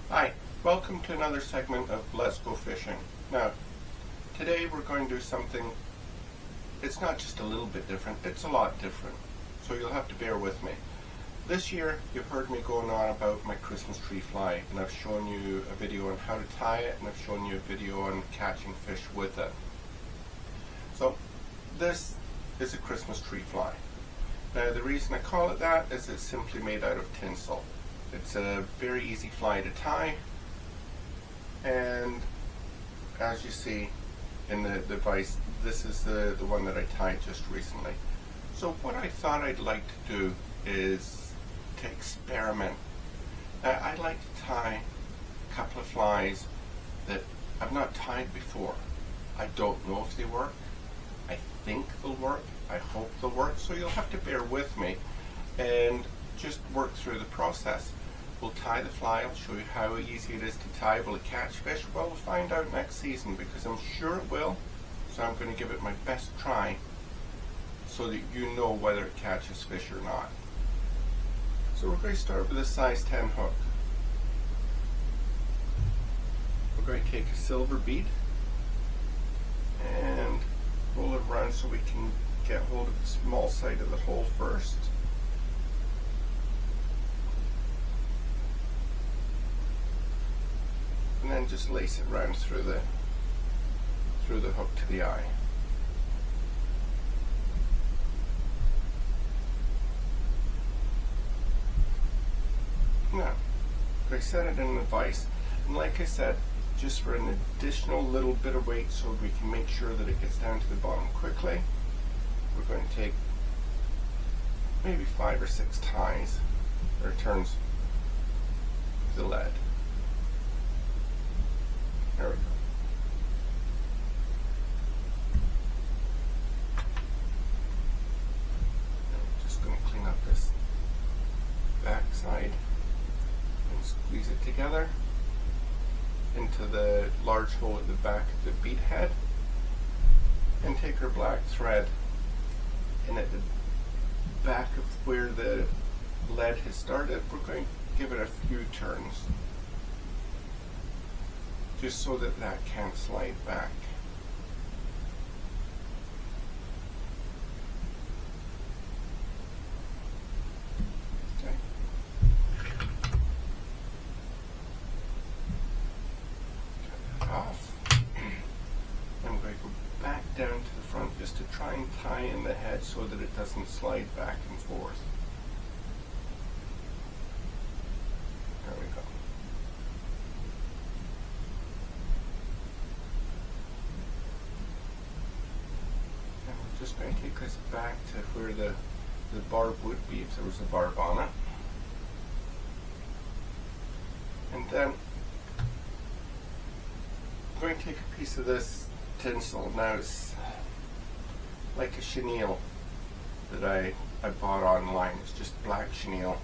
Hi, welcome to another segment of Let's Go Fishing. Now, today we're going to do something, it's not just a little bit different, it's a lot different. So you'll have to bear with me. This year, you've heard me going on about my Christmas tree fly, and I've shown you a video on how to tie it, and I've shown you a video on catching fish with it. So, this is a Christmas tree fly. Now, the reason I call it that is it's simply made out of tinsel. It's a very easy fly to tie, and as you see in the device, this is the one that I tied just recently. So what I thought I'd like to do is to experiment. Now, I'd like to tie a couple of flies that I've not tied before. I don't know if they work. I think they'll work. I hope they'll work. So you'll have to bear with me and just work through the process. We'll tie the fly, I'll show you how easy it is to tie. Will it catch fish? Well, we'll find out next season, because I'm sure it will. So I'm going to give it my best try so that you know whether it catches fish or not. So we're going to start with a size 10 hook. We're going to take a silver bead and roll it around so we can get hold of the small side of the hole first. And then just lace it round through the hook to the eye. Now, I set it in the vise, and like I said, just for an additional little bit of weight so we can make sure that it gets down to the bottom quickly, we're going to take maybe 5 or 6 ties, or turns, of the lead. There we go. Now we're just going to clean up this back side and squeeze it together into the large hole at the back of the bead head, and take our black thread, and at the back of where the lead has started, we're going to give it a few turns, just so that that can't slide back. Okay. Cut that off. I'm going to go back down to the front just to try and tie in the head so that it doesn't slide back and forth. There we go. Just going to take this back to where the barb would be if there was a barb on it. And then I'm going to take a piece of this tinsel. Now it's like a chenille that I bought online. It's just black chenille.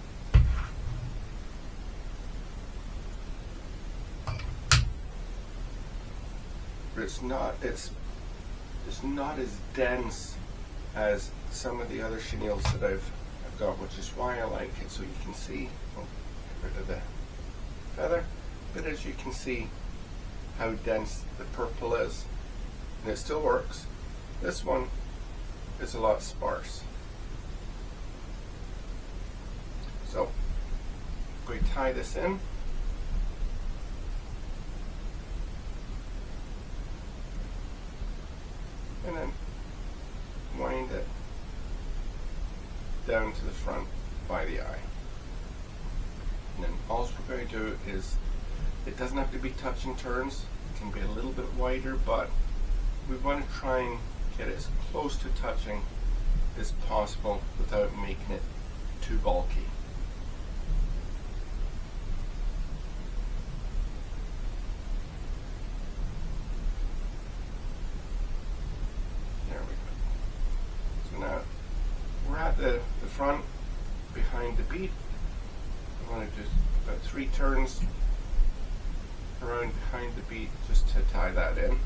But it's not as dense as some of the other chenilles that I've got, which is why I like it. So you can see, get rid of the feather, but as you can see how dense the purple is, and it still works. This one is a lot sparse. So I'm going to tie this in. And then wind it down to the front by the eye. And then all we're going to do is, it doesn't have to be touch and turns, it can be a little bit wider, but we want to try and get it as close to touching as possible without making it too bulky. There we go. So now we're at the front behind the bead. I want to just about 3 turns around down behind the bead just to tie that in.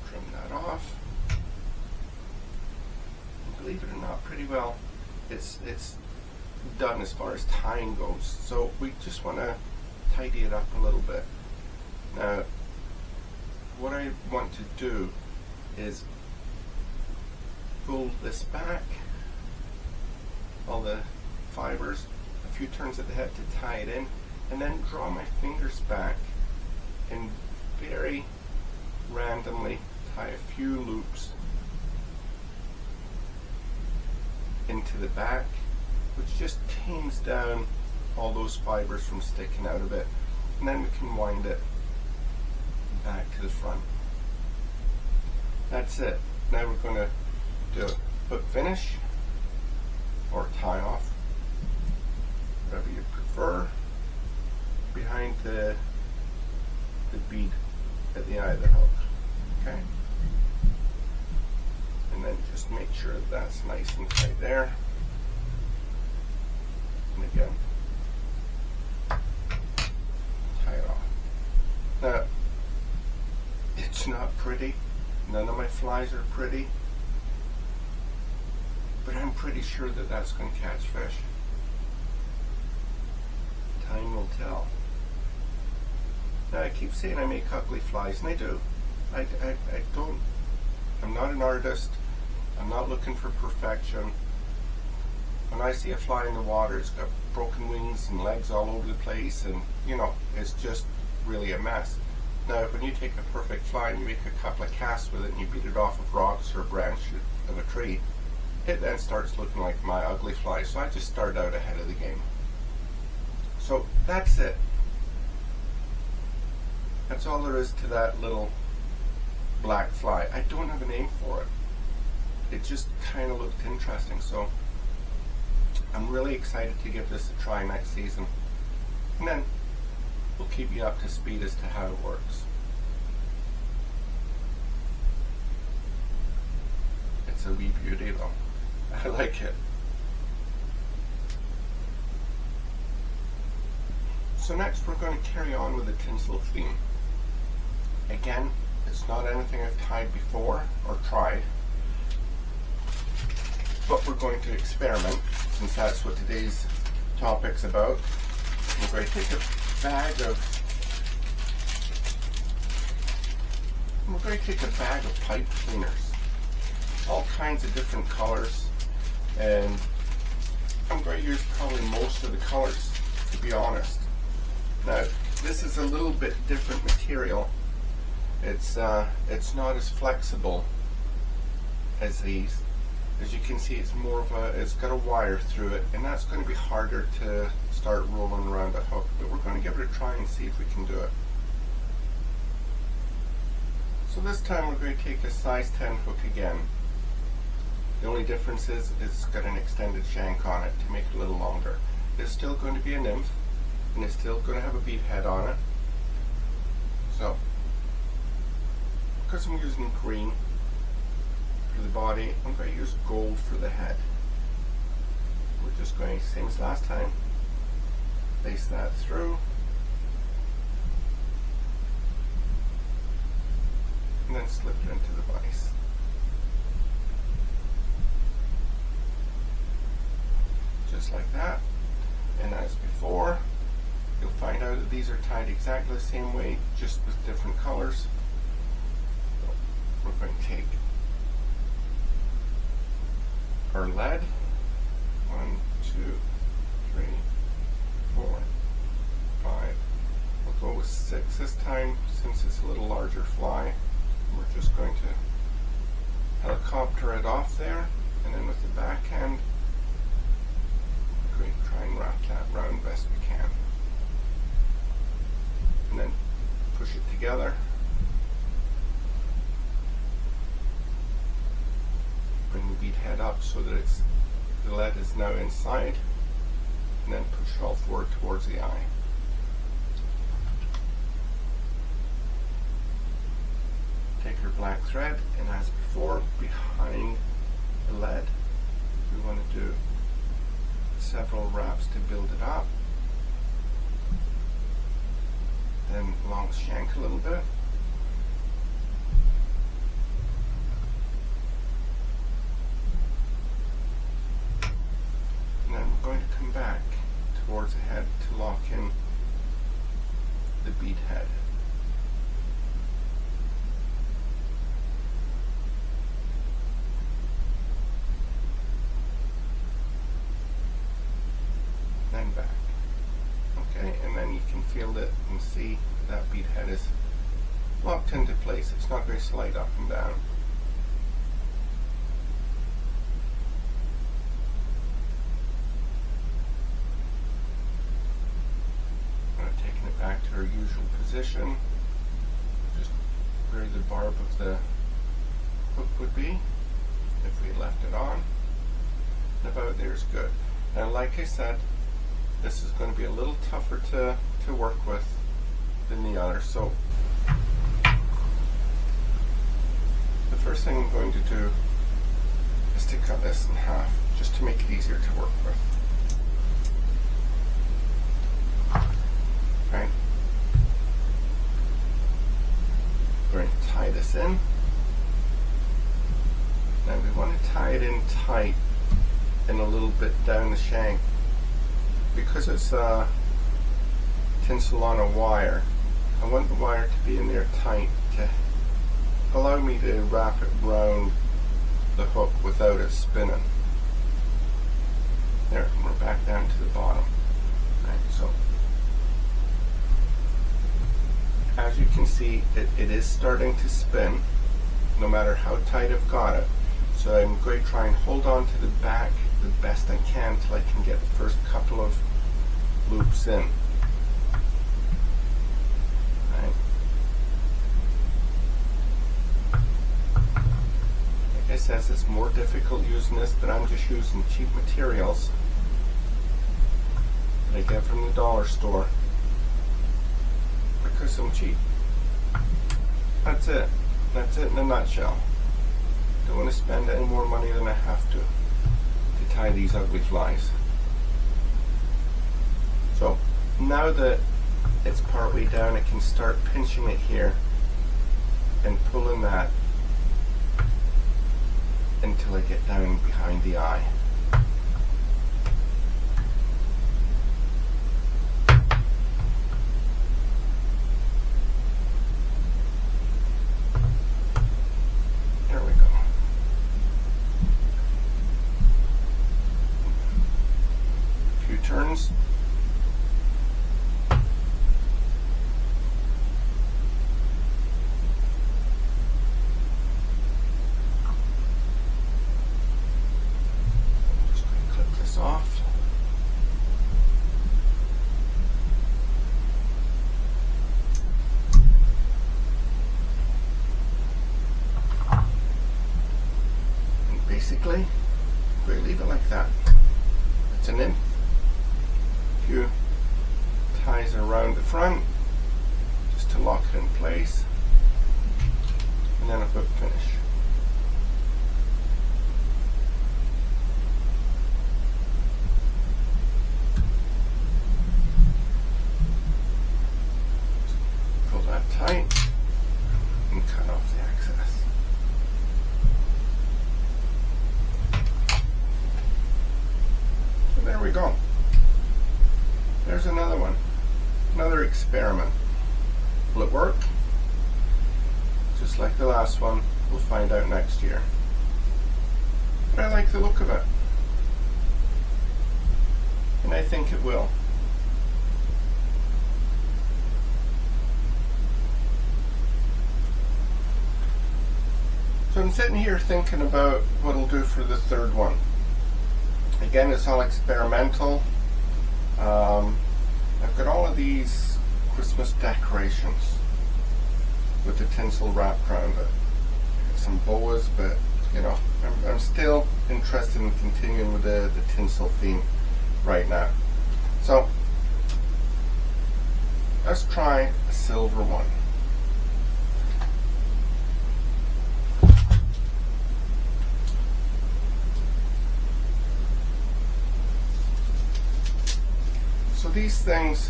Trim that off. And believe it or not, pretty well it's done as far as tying goes. So we just want to tidy it up a little bit. Now, what I want to do is pull this back, all the fibers, a few turns at the head to tie it in, and then draw my fingers back and very randomly tie a few loops into the back, which just tames down all those fibers from sticking out of it, and then we can wind it back to the front. That's it. Now we're going to do a hook finish or tie off, whatever you prefer, behind the bead at the eye of the hook. Okay? And then just make sure that that's nice and tight there. And again, tie it off. Now, it's not pretty. None of my flies are pretty. But I'm pretty sure that that's going to catch fish. Time will tell. Now, I keep saying I make ugly flies, and I do. I don't. I'm not an artist. I'm not looking for perfection. When I see a fly in the water, it's got broken wings and legs all over the place, and it's just really a mess. Now, when you take a perfect fly and you make a couple of casts with it and you beat it off of rocks or a branch of a tree, it then starts looking like my ugly fly. So I just start out ahead of the game. So that's it. That's all there is to that little black fly. I don't have a name for it. It just kind of looked interesting. So I'm really excited to give this a try next season. And then we'll keep you up to speed as to how it works. It's a wee beauty though. I like it. So next we're going to carry on with the tinsel theme. Again, it's not anything I've tied before or tried, but we're going to experiment, since that's what today's topic's about. We're going to take a bag of pipe cleaners, all kinds of different colors, and I'm going to use probably most of the colors, to be honest. Now, this is a little bit different material. It's not as flexible as these. As you can see, it's got a wire through it, and that's going to be harder to start rolling around a hook, but we're going to give it a try and see if we can do it. So this time we're going to take a size 10 hook again. The only difference is it's got an extended shank on it to make it a little longer. It's still going to be a nymph, and it's still going to have a bead head on it. So, because I'm using green for the body, I'm going to use gold for the head. We're just going, same as last time, lace that through, and then slip it into the vise. Just like that. And as before, you'll find out that these are tied exactly the same way, just with different colors. So we're going to take our lead. 1, 2, 3, 4, 5. We'll go with 6 this time, since it's a little larger fly. We're just going to helicopter it off there, and then with the backhand, we're going to try and wrap that round best we can. And then push it together. Bring the bead head up so that the lead is now inside, and then push it all forward towards the eye. Take your black thread, and as before, behind the lead, several wraps to build it up. Then long shank a little bit. And then we're going to come back towards the head to lock in the bead head. Then back. Okay, and then you can feel it and see that bead head is locked into place. It's not going to slide up and down. Taking it back to our usual position, just where the barb of the hook would be if we left it on. And about there is good. Now, like I said, this is going to be a little tougher to work with than the other. So the first thing I'm going to do is to cut this in half, just to make it easier to work with. Right? We're going to tie this in. Now we want to tie it in tight and a little bit down the shank. Because it's tinsel on a wire, I want the wire to be in there tight to allow me to wrap it round the hook without it spinning. There, and we're back down to the bottom. Right, so as you can see, it is starting to spin, no matter how tight I've got it. So I'm going to try and hold on to the back the best I can till I can get the first couple of loops in. Right. Like I said, it's more difficult using this, but I'm just using cheap materials that I get from the dollar store because I'm cheap. That's it. That's it in a nutshell. Don't want to spend any more money than I have to tie these ugly flies. So now that it's partway down, I can start pinching it here and pulling that until I get down behind the eye. There we go. A few turns. Off. And basically, we leave it like that. It's an in. A few ties around the front just to lock it in place, and then a hook finish. Tight and cut off the excess. So there we go. There's another one. Another experiment. Will it work? Just like the last one, we'll find out next year. But I like the look of it. And I think it will. So I'm sitting here thinking about what I'll do for the third one. Again, it's all experimental. I've got all of these Christmas decorations with the tinsel wrapped around it. Some boas, but you know, I'm still interested in continuing with the tinsel theme right now. So let's try a silver one. these things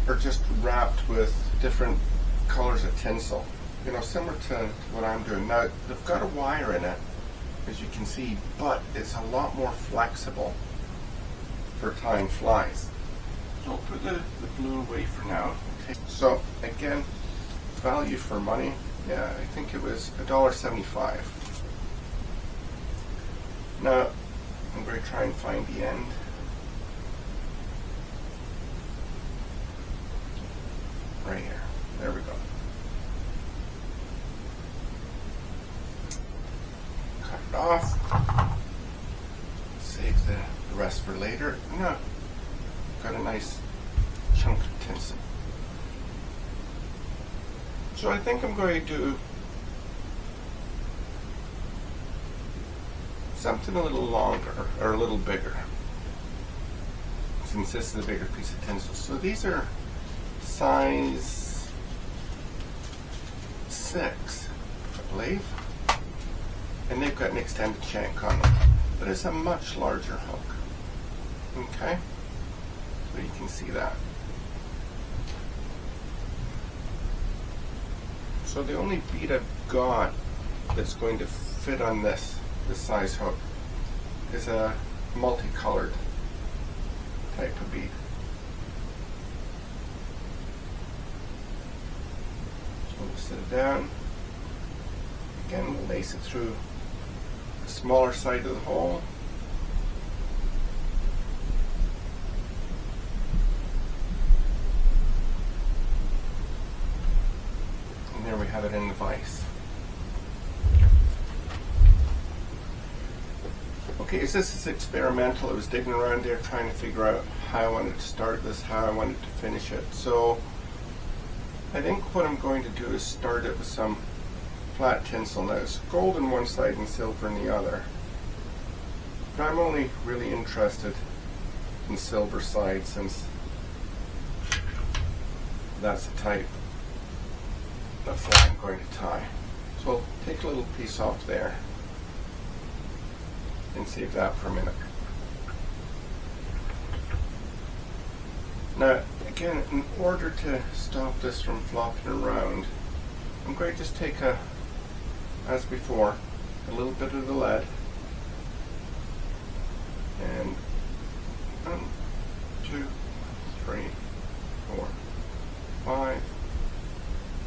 are just wrapped with different colors of tinsel, you know, similar to what I'm doing. Now, they've got a wire in it, as you can see, but it's a lot more flexible for tying flies. So I'll put the blue away for now. Okay. So again, value for money, yeah, I think it was $1.75. Now, I'm going to try and find the end. Right here. There we go. Cut it off. Save the rest for later. No, got a nice chunk of tinsel. So I think I'm going to do something a little longer or a little bigger, since this is a bigger piece of tinsel. So these are size 6, I believe, and they've got an extended shank on them, but it's a much larger hook. Okay, so you can see that. So the only bead I've got that's going to fit on this size hook is a multicolored type of bead. So we'll set it down. Again, we'll lace it through the smaller side of the hole. And there we have it in the vise. Okay, so this is experimental. I was digging around there trying to figure out how I wanted to start this, how I wanted to finish it. So I think what I'm going to do is start it with some flat tinsel. Now it's gold on one side and silver on the other, but I'm only really interested in silver side since that's the type of fly I'm going to tie. So I'll take a little piece off there and save that for a minute. Now again, in order to stop this from flopping around, I'm going to just take as before, a little bit of the lead and 1, 2, 3, 4, 5,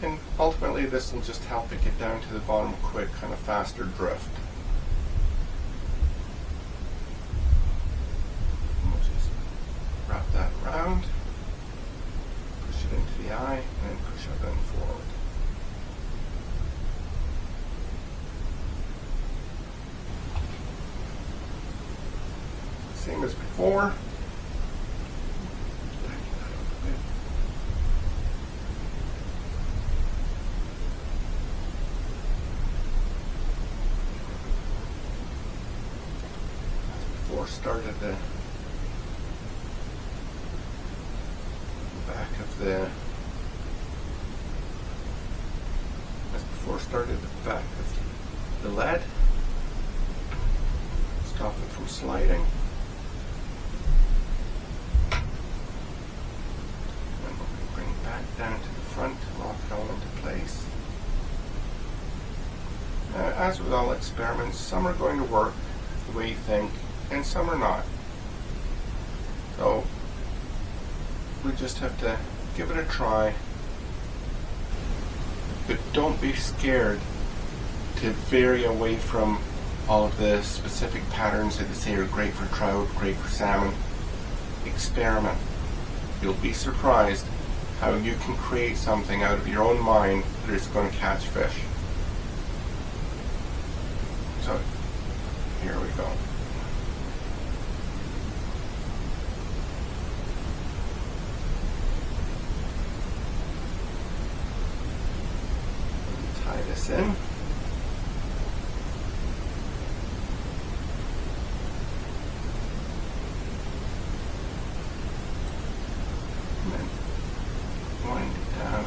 and ultimately this will just help it get down to the bottom quick, kind of faster drift. Wrap that around, push it into the eye, and then push it then forward. Same as before. Before started the back of the back of the lead, stop it from sliding, and we'll bring it back down to the front to lock it all into place. Now, as with all experiments, some are going to work the way you think and some are not, so we just have to give it a try. But don't be scared to vary away from all of the specific patterns that they say are great for trout, great for salmon. Experiment. You'll be surprised how you can create something out of your own mind that is going to catch fish. So, here we go. Tie this in. And then wind it down.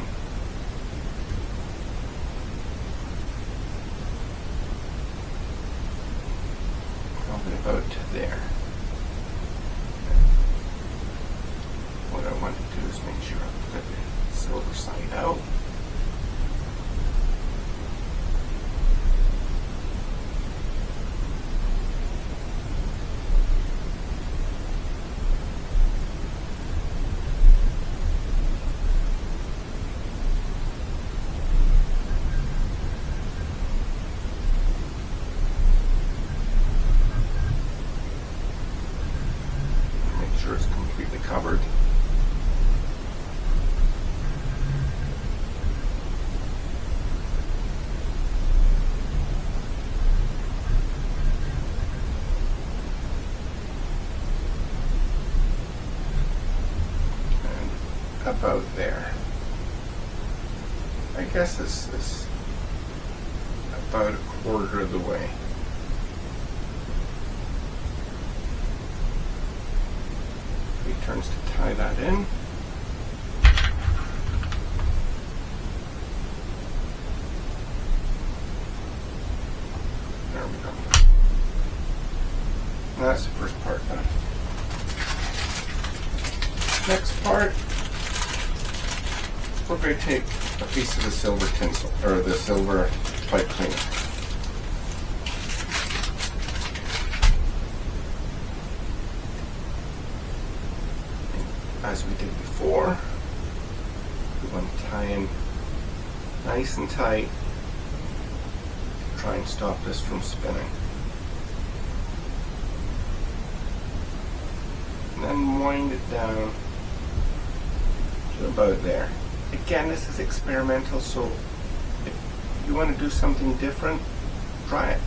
Probably about to there. What I want sure it's completely covered. And about there. I guess this is about a quarter of the way. He turns to tie that in. There we go. And that's the first part done. Next part, we're going to take a piece of the silver tinsel, or the silver pipe cleaner. As we did before, we want to tie in nice and tight to try and stop this from spinning. And then wind it down to about there. Again, this is experimental, so if you want to do something different, try it.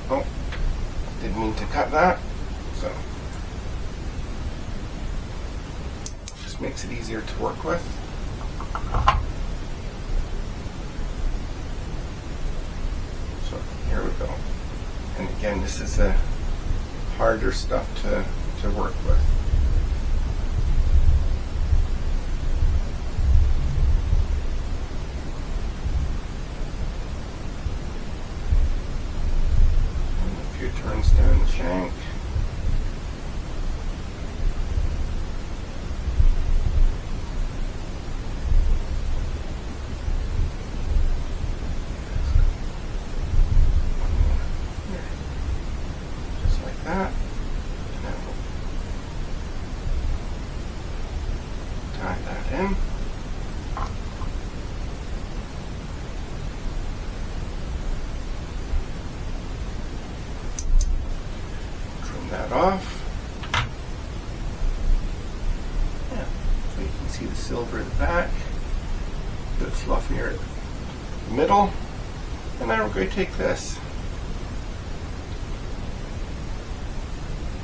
Oh, didn't mean to cut that, so just makes it easier to work with. So here we go. And again, this is a harder stuff to work with. Turns down the shank. Just like that. Now we'll tie that in. That off. Yeah, so you can see the silver in the back, a bit fluffier in the middle. And now we're going to take this.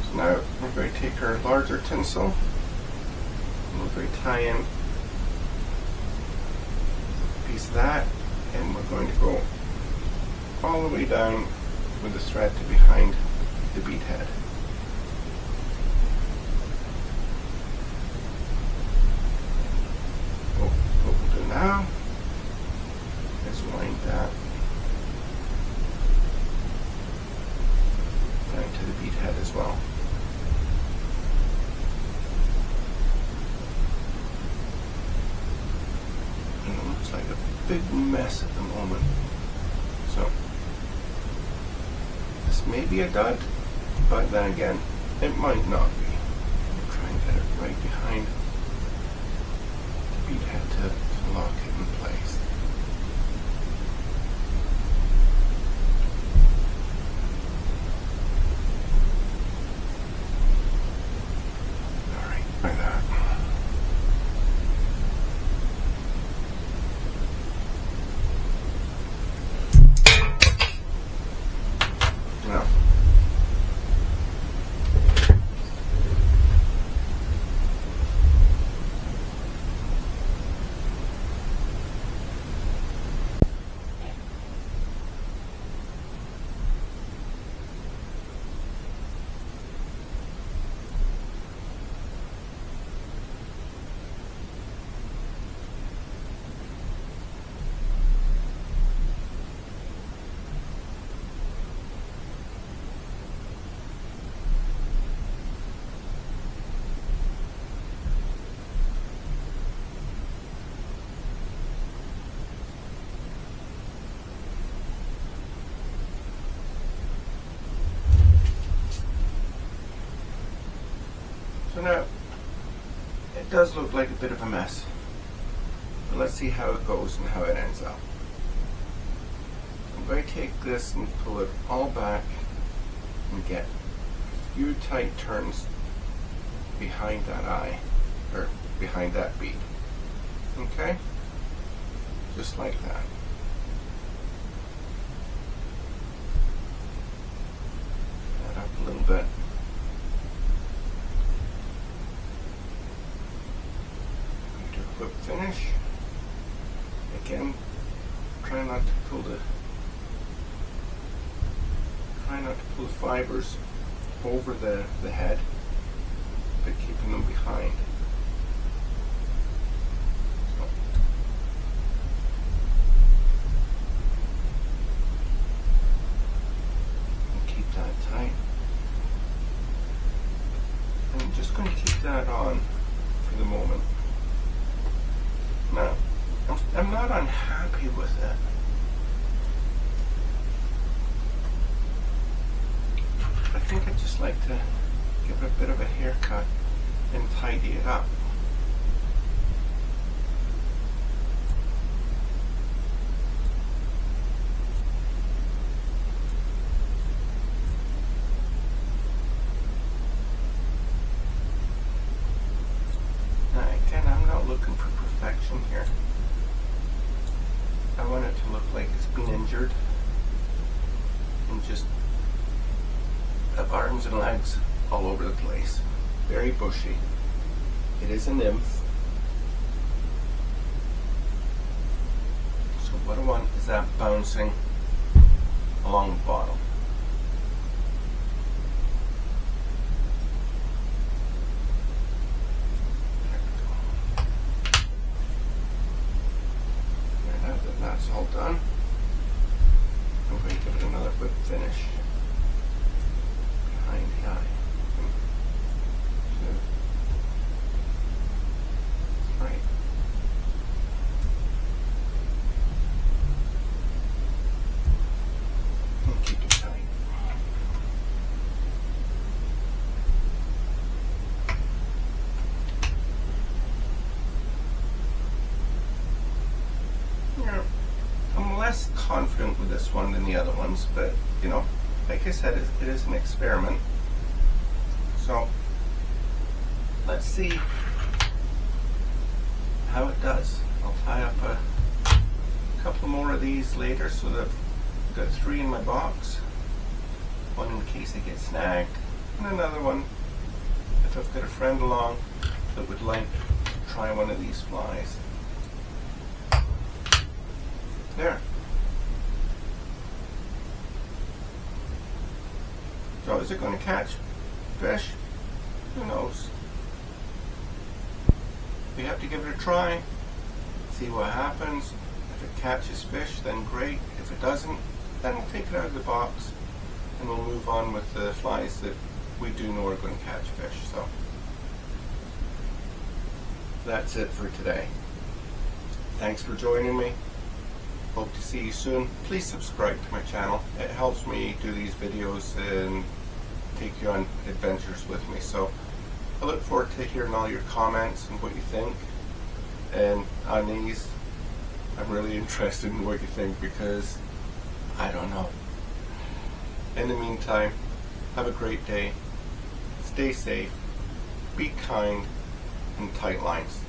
So now we're going to take our larger tinsel and we're going to tie in a piece of that, and we're going to go all the way down with the thread to behind the bead head. What we'll do now is wind that down to the bead head as well. And it looks like a big mess at the moment. So this may be a dud, but then again, it might not be. We'll try and get it right behind the bead head to lock it in place. Alright, like that. Now, So now, it does look like a bit of a mess, but let's see how it goes and how it ends up. I'm going to take this and pull it all back and get a few tight turns behind that eye, or behind that bead. Okay? Just like that. That up a little bit. Do a quick finish. Again, try not to pull the fibers over the head, but keeping them behind. So. And keep that tight. And I'm just going to keep that on for the moment. Now, I'm not unhappy with it. I think I'd just like to give it a bit of a haircut and tidy it up. Now again, I'm not looking for perfection here. I want it to look like it's been injured and just have arms and legs all over the place. Very bushy. It is a nymph. So what I want is that bouncing along the bottom. And now that that's all done, I'm going to give it another quick finish. Behind the eye. 1, 2, 3. And keep it tight. Yeah, I'm less confident with this one than the other ones, but you know, like I said, it is an experiment. So let's see how it does. I'll tie up a couple more of these later so that I've got 3 in my box. One in case I get snagged, and another one if I've got a friend along that would like to try one of these flies. There. So is it going to catch fish? Who knows? We have to give it a try, see what happens. If it catches fish, then great. If it doesn't, then we'll take it out of the box and we'll move on with the flies that we do know are going to catch fish. So that's it for today. Thanks for joining me. Hope to see you soon. Please subscribe to my channel. It helps me do these videos and take you on adventures with me. So I look forward to hearing all your comments and what you think. And on these, I'm really interested in what you think because I don't know. In the meantime, have a great day. Stay safe, be kind, and tight lines.